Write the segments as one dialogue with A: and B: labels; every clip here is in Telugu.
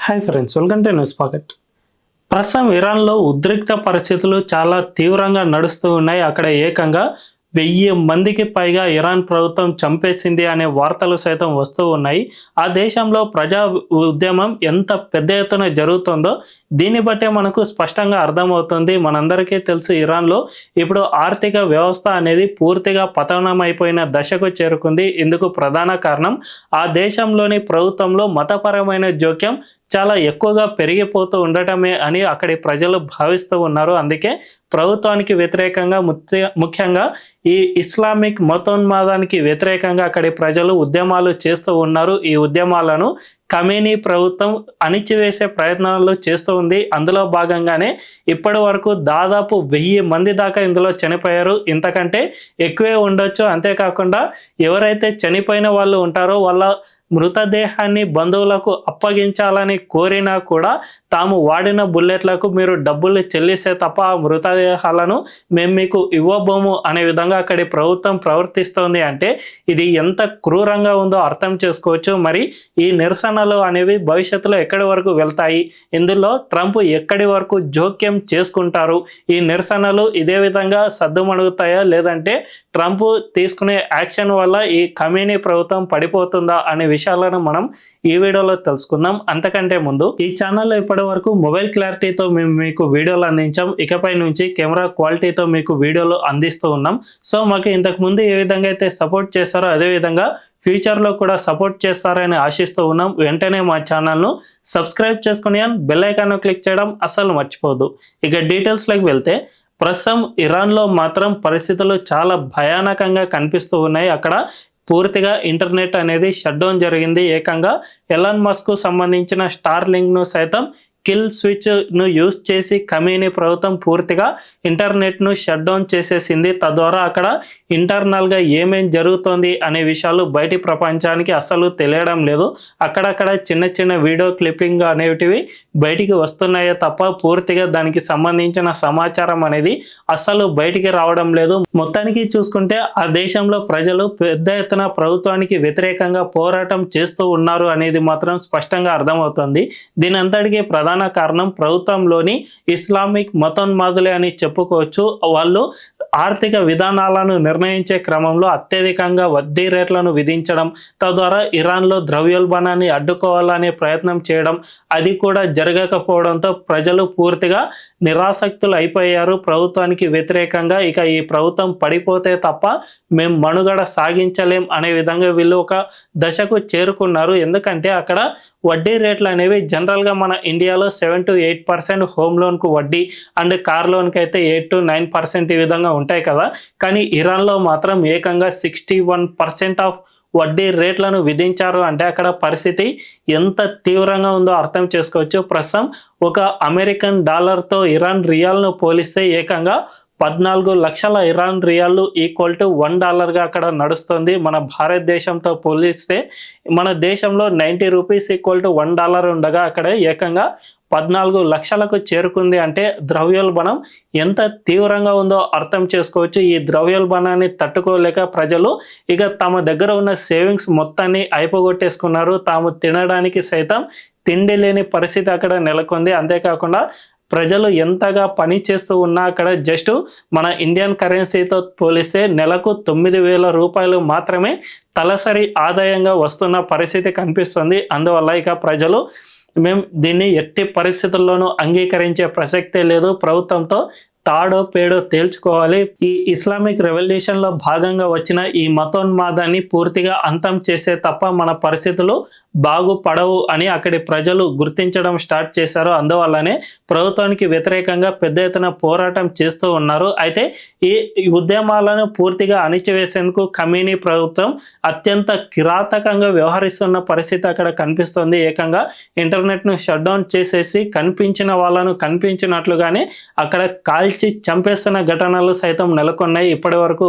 A: Hi friends, welcome to news pocket. ప్రస్తుతం ఇరాన్లో ఉద్రిక్త పరిస్థితులు చాలా తీవ్రంగా నడుస్తూ ఉన్నాయి. అక్కడ ఏకంగా 1000 మందికి పైగా ఇరాన్ ప్రభుత్వం చంపేసింది అనే వార్తలు సైతం వస్తూ ఉన్నాయి. ఆ దేశంలో ప్రజా ఉద్యమం ఎంత పెద్ద ఎత్తున జరుగుతుందో దీన్ని బట్టే మనకు స్పష్టంగా అర్థమవుతుంది. మనందరికీ తెలుసు, ఇరాన్లో ఇప్పుడు ఆర్థిక వ్యవస్థ అనేది పూర్తిగా పతనం అయిపోయిన దశకు చేరుకుంది. ఇందుకు ప్రధాన కారణం ఆ దేశంలోని ప్రభుత్వంలో మతపరమైన జోక్యం చాలా ఎక్కువగా పెరిగిపోతూ ఉండటమే అని అక్కడి ప్రజలు భావిస్తూ ఉన్నారు. అందుకే ప్రభుత్వానికి వ్యతిరేకంగా ముఖ్యంగా ఈ ఇస్లామిక్ మతోన్మాదానికి వ్యతిరేకంగా అక్కడి ప్రజలు ఉద్యమాలు చేస్తూ ఉన్నారు. ఈ ఉద్యమాలను ఖమేనీ ప్రభుత్వం అణిచివేసే ప్రయత్నాలు చేస్తూ ఉంది. అందులో భాగంగానే ఇప్పటి వరకు దాదాపు 1000 మంది దాకా ఇందులో చనిపోయారు. ఇంతకంటే ఎక్కువే ఉండొచ్చు. అంతేకాకుండా ఎవరైతే చనిపోయిన వాళ్ళు ఉంటారో వాళ్ళ మృతదేహాన్ని బంధువులకు అప్పగించాలని కోరినా కూడా తాము వాడిన బుల్లెట్లకు మీరు డబ్బులు చెల్లిస్తే తప్ప ఆ మృతదేహాలను మేము మీకు ఇవ్వబోము అనే విధంగా అక్కడి ప్రభుత్వం ప్రవర్తిస్తోంది. అంటే ఇది ఎంత క్రూరంగా ఉందో అర్థం చేసుకోవచ్చు. మరి ఈ నిరసనలు అనేవి భవిష్యత్తులో ఎక్కడి వరకు వెళ్తాయి, ఇందులో ట్రంప్ ఎక్కడి వరకు జోక్యం చేసుకుంటారు, ఈ నిరసనలు ఇదే విధంగా సద్దుమణుగుతాయా లేదంటే ట్రంప్ తీసుకునే యాక్షన్ వల్ల ఈ ఖమేనీ ప్రభుత్వం పడిపోతుందా అనే విషయాలను మనం ఈ వీడియోలో తెలుసుకుందాం. అంతకంటే ముందు ఈ ఛానల్లో ఇప్పటి వరకు మొబైల్ క్లారిటీతో మేము మీకు వీడియోలు అందించాం. ఇకపై నుంచి కెమెరా క్వాలిటీతో మీకు వీడియోలు అందిస్తూ ఉన్నాం. సో మాకు ఇంతకు ముందు ఏ విధంగా అయితే సపోర్ట్ చేస్తారో అదే విధంగా ఫ్యూచర్లో కూడా సపోర్ట్ చేస్తారని ఆశిస్తూ ఉన్నాం. వెంటనే మా ఛానల్ను సబ్స్క్రైబ్ చేసుకుని బెల్ ఐకాన్ క్లిక్ చేయడం అస్సలు మర్చిపోవద్దు. ఇక డీటెయిల్స్లోకి వెళ్తే ప్రస్తుతం ఇరాన్లో మాత్రం పరిస్థితులు చాలా భయానకంగా కనిపిస్తూ ఉన్నాయి. అక్కడ పూర్తిగా ఇంటర్నెట్ అనేది షట్ డౌన్ జరిగింది. ఏకంగా ఎలాన్ మస్క్ కు సంబంధించిన స్టార్ లింక్ ను సైతం కిల్ స్విచ్ ను యూజ్ చేసి ఖమేనీ ప్రభుత్వం పూర్తిగా ఇంటర్నెట్ ను షట్ డౌన్ చేసేసింది. తద్వారా అక్కడ ఇంటర్నల్ గా ఏమేం జరుగుతోంది అనే విషయాలు బయటి ప్రపంచానికి అసలు తెలియడం లేదు. అక్కడక్కడ చిన్న చిన్న వీడియో క్లిప్పింగ్ అనేటివి బయటికి వస్తున్నాయే తప్ప పూర్తిగా దానికి సంబంధించిన సమాచారం అనేది అసలు బయటికి రావడం లేదు. మొత్తానికి చూసుకుంటే ఆ దేశంలో ప్రజలు పెద్ద ఎత్తున ప్రభుత్వానికి వ్యతిరేకంగా పోరాటం చేస్తూ ఉన్నారు అనేది మాత్రం స్పష్టంగా అర్థమవుతుంది. దీని అంతటికీ ప్రధాన కారణం ప్రభుత్వంలోని ఇస్లామిక్ మతోన్మాదులే అని చెప్పుకోవచ్చు. వాళ్ళు ఆర్థిక విధానాలను నిర్ణయించే క్రమంలో అత్యధికంగా వడ్డీ రేట్లను విధించడం, తద్వారా ఇరాన్లో ద్రవ్యోల్బణాన్ని అడ్డుకోవాలనే ప్రయత్నం చేయడం, అది కూడా జరగకపోవడంతో ప్రజలు పూర్తిగా నిరాసక్తులు అయిపోయారు ప్రభుత్వానికి వ్యతిరేకంగా. ఇక ఈ ప్రభుత్వం పడిపోతే తప్ప మేము మనుగడ సాగించలేం అనే విధంగా వీళ్ళు ఒక దశకు చేరుకున్నారు. ఎందుకంటే అక్కడ వడ్డీ రేట్లు అనేవి జనరల్గా మన ఇండియాలో 7 to 8% హోమ్ లోన్కు వడ్డీ అండ్ కార్ లోన్కి అయితే 8 to 9% ఈ విధంగా ఉంటాయి కదా. కానీ ఇరాన్లో మాత్రం ఏకంగా 61% ఆఫ్ వడ్డీ రేట్లను విధించారు. అంటే అక్కడ పరిస్థితి ఎంత తీవ్రంగా ఉందో అర్థం చేసుకోవచ్చు. ప్రస్తుతం ఒక అమెరికన్ డాలర్తో ఇరాన్ రియాల్ను పోలిస్తే ఏకంగా 14 లక్షల ఇరాన్ రియాలు ఈక్వల్ టు $1 అక్కడ నడుస్తుంది. మన భారతదేశంతో పోలిస్తే మన దేశంలో 90 రూపీస్ ఈక్వల్ టు $1 ఉండగా అక్కడ ఏకంగా 14 లక్షలకు చేరుకుంది. అంటే ద్రవ్యోల్బణం ఎంత తీవ్రంగా ఉందో అర్థం చేసుకోవచ్చు. ఈ ద్రవ్యోల్బణాన్ని తట్టుకోలేక ప్రజలు ఇక తమ దగ్గర ఉన్న సేవింగ్స్ మొత్తాన్ని అయిపోగొట్టేసుకున్నారు. తాము తినడానికి సైతం తిండి లేని పరిస్థితి అక్కడ నెలకొంది. అంతేకాకుండా ప్రజలు ఎంతగా పని చేస్తూ ఉన్నా అక్కడ జస్ట్ మన ఇండియన్ కరెన్సీతో పోలిస్తే నెలకు 9,000 రూపాయలు మాత్రమే తలసరి ఆదాయంగా వస్తున్న పరిస్థితి కనిపిస్తుంది. అందువల్ల ఇక ప్రజలు మేము దీన్ని ఎట్టి పరిస్థితుల్లోనూ అంగీకరించే ప్రసక్తే లేదు. ప్రభుత్వంతో తాడో పేడో తేల్చుకోవాలి. ఈ ఇస్లామిక్ రెవల్యూషన్ లో భాగంగా వచ్చిన ఈ మతోన్మాదాన్ని పూర్తిగా అంతం చేసే తప్ప మన పరిస్థితులు బాగుపడవు అని అక్కడి ప్రజలు గుర్తించడం స్టార్ట్ చేశారు. అందువల్లనే ప్రభుత్వానికి వ్యతిరేకంగా పెద్ద ఎత్తున పోరాటం చేస్తూ ఉన్నారు. అయితే ఈ ఉద్యమాలను పూర్తిగా అణిచివేసేందుకు ఖమేనీ ప్రభుత్వం అత్యంత కిరాతకంగా వ్యవహరిస్తున్న పరిస్థితి అక్కడ కనిపిస్తుంది. ఏకంగా ఇంటర్నెట్ ను షట్ డౌన్ చేసేసి కనిపించిన వాళ్ళను కనిపించినట్లుగానే అక్కడ చంపేస్తున్న ఘటనలు సైతం నెలకొన్నాయి. ఇప్పటి వరకు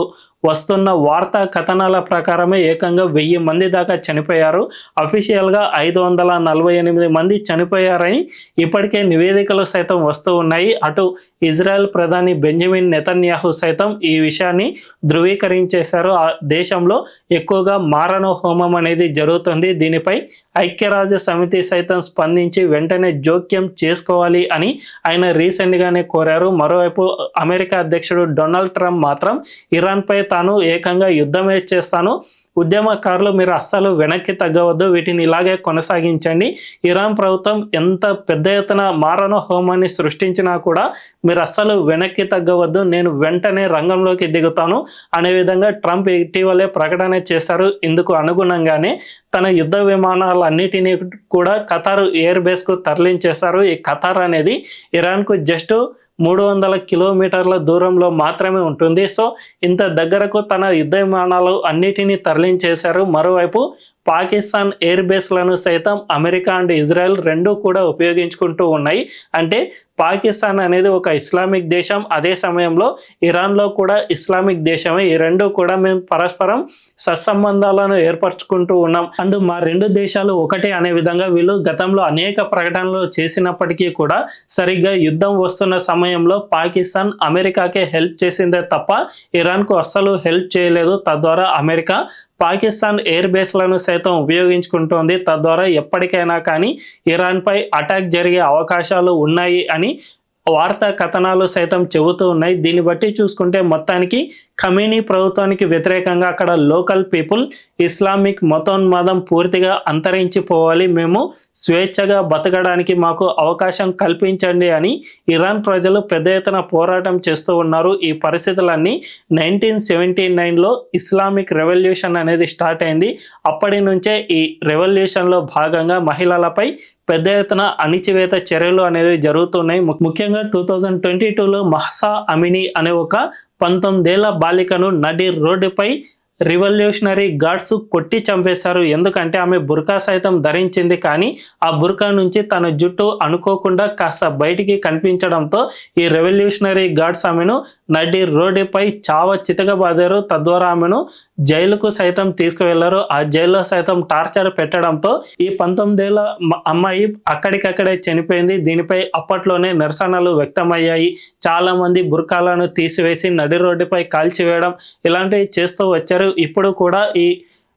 A: వస్తున్న వార్తా కథనాల ప్రకారమే ఏకంగా 1000 మంది దాకా చనిపోయారు. అఫీషియల్గా 548 మంది చనిపోయారని ఇప్పటికే నివేదికలు సైతం వస్తూ ఉన్నాయి. అటు ఇజ్రాయెల్ ప్రధాని బెంజమిన్ నెతన్యాహు సైతం ఈ విషయాన్ని ధృవీకరించేశారు. ఆ దేశంలో ఎక్కువగా మారణ హోమం అనేది జరుగుతుంది. దీనిపై ఐక్యరాజ్య సమితి సైతం స్పందించి వెంటనే జోక్యం చేసుకోవాలి అని ఆయన రీసెంట్గానే కోరారు. మరోవైపు అమెరికా అధ్యక్షుడు డొనాల్డ్ ట్రంప్ మాత్రం ఇరాన్పై తాను ఏకంగా యుద్ధమే చేస్తాను, ఉద్యమకారులు మీరు అస్సలు వెనక్కి తగ్గవద్దు, వీటిని ఇలాగే కొనసాగించండి, ఇరాన్ ప్రభుత్వం ఎంత పెద్ద ఎత్తున మారణ హోమాన్ని సృష్టించినా కూడా మీరు అస్సలు వెనక్కి తగ్గవద్దు, నేను వెంటనే రంగంలోకి దిగుతాను అనే విధంగా ట్రంప్ ఇటీవలే ప్రకటన చేశారు. ఇందుకు అనుగుణంగానే తన యుద్ధ విమానాలన్నిటినీ కూడా ఖతార్ ఎయిర్ బేస్కు తరలించేశారు. ఈ ఖతార్ అనేది ఇరాన్కు జస్ట్ 300 కిలోమీటర్ల దూరంలో మాత్రమే ఉంటుంది. సో ఇంత దగ్గరకు తన యుద్ధ విమానాలు అన్నిటినీ తరలించేశారు. మరోవైపు పాకిస్తాన్ ఎయిర్ బేస్లను సైతం అమెరికా అండ్ ఇజ్రాయెల్ రెండూ కూడా ఉపయోగించుకుంటూ ఉన్నాయి. అంటే పాకిస్తాన్ అనేది ఒక ఇస్లామిక్ దేశం, అదే సమయంలో ఇరాన్లో కూడా ఇస్లామిక్ దేశమే. ఈ రెండు కూడా మేము పరస్పరం సత్సంబంధాలను ఏర్పరచుకుంటూ ఉన్నాం అండ్ మా రెండు దేశాలు ఒకటే అనే విధంగా వీళ్ళు గతంలో అనేక ప్రకటనలు చేసినప్పటికీ కూడా సరిగ్గా యుద్ధం వస్తున్న సమయంలో పాకిస్తాన్ అమెరికాకే హెల్ప్ చేసిందే తప్ప ఇరాన్కు అస్సలు హెల్ప్ చేయలేదు. తద్వారా అమెరికా పాకిస్తాన్ ఎయిర్ బేస్లను సైతం ఉపయోగించుకుంటోంది. తద్వారా ఎప్పటికైనా కానీ ఇరాన్పై అటాక్ జరిగే అవకాశాలు ఉన్నాయి అని వార్తా కథనాలు సైతం చెబుతూ ఉన్నాయి. దీన్ని బట్టి చూసుకుంటే మొత్తానికి ఖమేనీ ప్రభుత్వానికి వ్యతిరేకంగా అక్కడ లోకల్ పీపుల్ ఇస్లామిక్ మతోన్మాదం పూర్తిగా అంతరించిపోవాలి, మేము స్వేచ్ఛగా బతకడానికి మాకు అవకాశం కల్పించండి అని ఇరాన్ ప్రజలు పెద్ద ఎత్తున పోరాటం చేస్తూ ఉన్నారు. ఈ పరిస్థితులన్నీ 1979లో ఇస్లామిక్ రెవల్యూషన్ అనేది స్టార్ట్ అయింది. అప్పటి నుంచే ఈ రెవల్యూషన్లో భాగంగా మహిళలపై పెద్ద ఎత్తున అణిచివేత చర్యలు అనేవి జరుగుతున్నాయి. ముఖ్యంగా 2022లో మహసా అమిని అనే ఒక 19 ఏళ్ల బాలికను నడి రోడ్డుపై రివల్యూషనరీ గార్డ్స్ కొట్టి చంపేశారు. ఎందుకంటే ఆమె బుర్కా సైతం ధరించింది, కానీ ఆ బుర్కా నుంచి తన జుట్టు అనుకోకుండా కాస్త బయటికి కనిపించడంతో ఈ రెవల్యూషనరీ గార్డ్స్ ఆమెను నడి రోడ్డుపై చితకబాదారు. తద్వారా ఆమెను జైలుకు సైతం తీసుకువెళ్లారు. ఆ జైల్లో సైతం టార్చర్ పెట్టడంతో ఈ 19 ఏళ్ల అమ్మాయి అక్కడికక్కడే చనిపోయింది. దీనిపై అప్పట్లోనే నిరసనలు వ్యక్తమయ్యాయి. చాలా మంది బుర్కాలను తీసివేసి నడి రోడ్డుపై కాల్చివేయడం ఇలాంటివి చేస్తూ వచ్చారు. ఇప్పుడు కూడా ఈ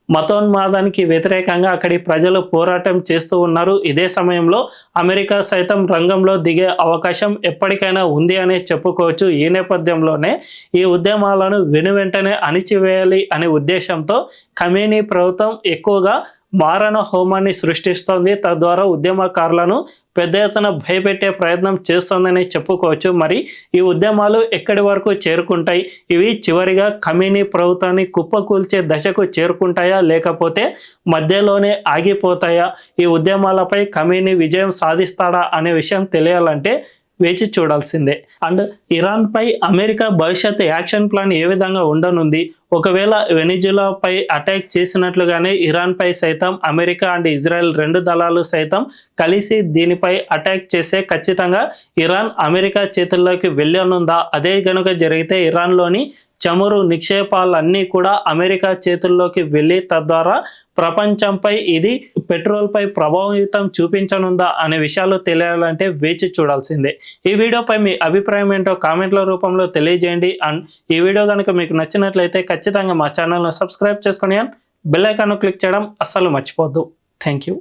A: మతోన్మాదానికి వ్యతిరేకంగా అక్కడి ప్రజలు పోరాటం చేస్తూ ఉన్నారు. ఇదే సమయంలో అమెరికా సైతం రంగంలో దిగే అవకాశం ఎప్పటికైనా ఉంది అనే చెప్పుకోవచ్చు. ఈ నేపథ్యంలోనే ఈ ఉద్యమాలను వెనువెంటనే అణిచివేయాలి అనే ఉద్దేశంతో ఖమేనీ ప్రభుత్వం ఎక్కువగా మారణ హోమాన్ని సృష్టిస్తోంది. తద్వారా ఉద్యమకారులను పెద్ద ఎత్తున భయపెట్టే ప్రయత్నం చేస్తోందని చెప్పుకోవచ్చు. మరి ఈ ఉద్యమాలు ఎక్కడి వరకు చేరుకుంటాయి? ఇవి చివరిగా ఖమేనీ ప్రభుత్వాన్ని కుప్పకూల్చే దశకు చేరుకుంటాయా, లేకపోతే మధ్యలోనే ఆగిపోతాయా? ఈ ఉద్యమాలపై ఖమేనీ విజయం సాధిస్తాడా అనే విషయం తెలియాలంటే వేచి చూడాల్సిందే. అండ్ ఇరాన్పై అమెరికా భవిష్యత్ యాక్షన్ ప్లాన్ ఏ విధంగా ఉండనుంది? ఒకవేళ వెనిజులాపై అటాక్ చేసినట్లుగానే ఇరాన్పై సైతం అమెరికా అండ్ ఇజ్రాయెల్ రెండు దళాలు సైతం కలిసి దీనిపై అటాక్ చేస్తే ఖచ్చితంగా ఇరాన్ అమెరికా చేతుల్లోకి వెళ్ళనుందా? అదే కనుక జరిగితే ఇరాన్లోని చమురు నిక్షేపాలన్నీ కూడా అమెరికా చేతుల్లోకి వెళ్ళి తద్వారా ప్రపంచంపై ఇది పెట్రోల్పై ప్రభావితం చూపించనుందా అనే విషయాలు తెలియాలంటే వేచి చూడాల్సిందే. ఈ వీడియోపై మీ అభిప్రాయం ఏంటో కామెంట్ల రూపంలో తెలియజేయండి. అండ్ ఈ వీడియో కనుక మీకు నచ్చినట్లయితే ఖచ్చితంగా మా ఛానల్ను సబ్స్క్రైబ్ చేసుకొని బెల్ ఐకాన్ను క్లిక్ చేయడం అస్సలు మర్చిపోవద్దు. Thank you.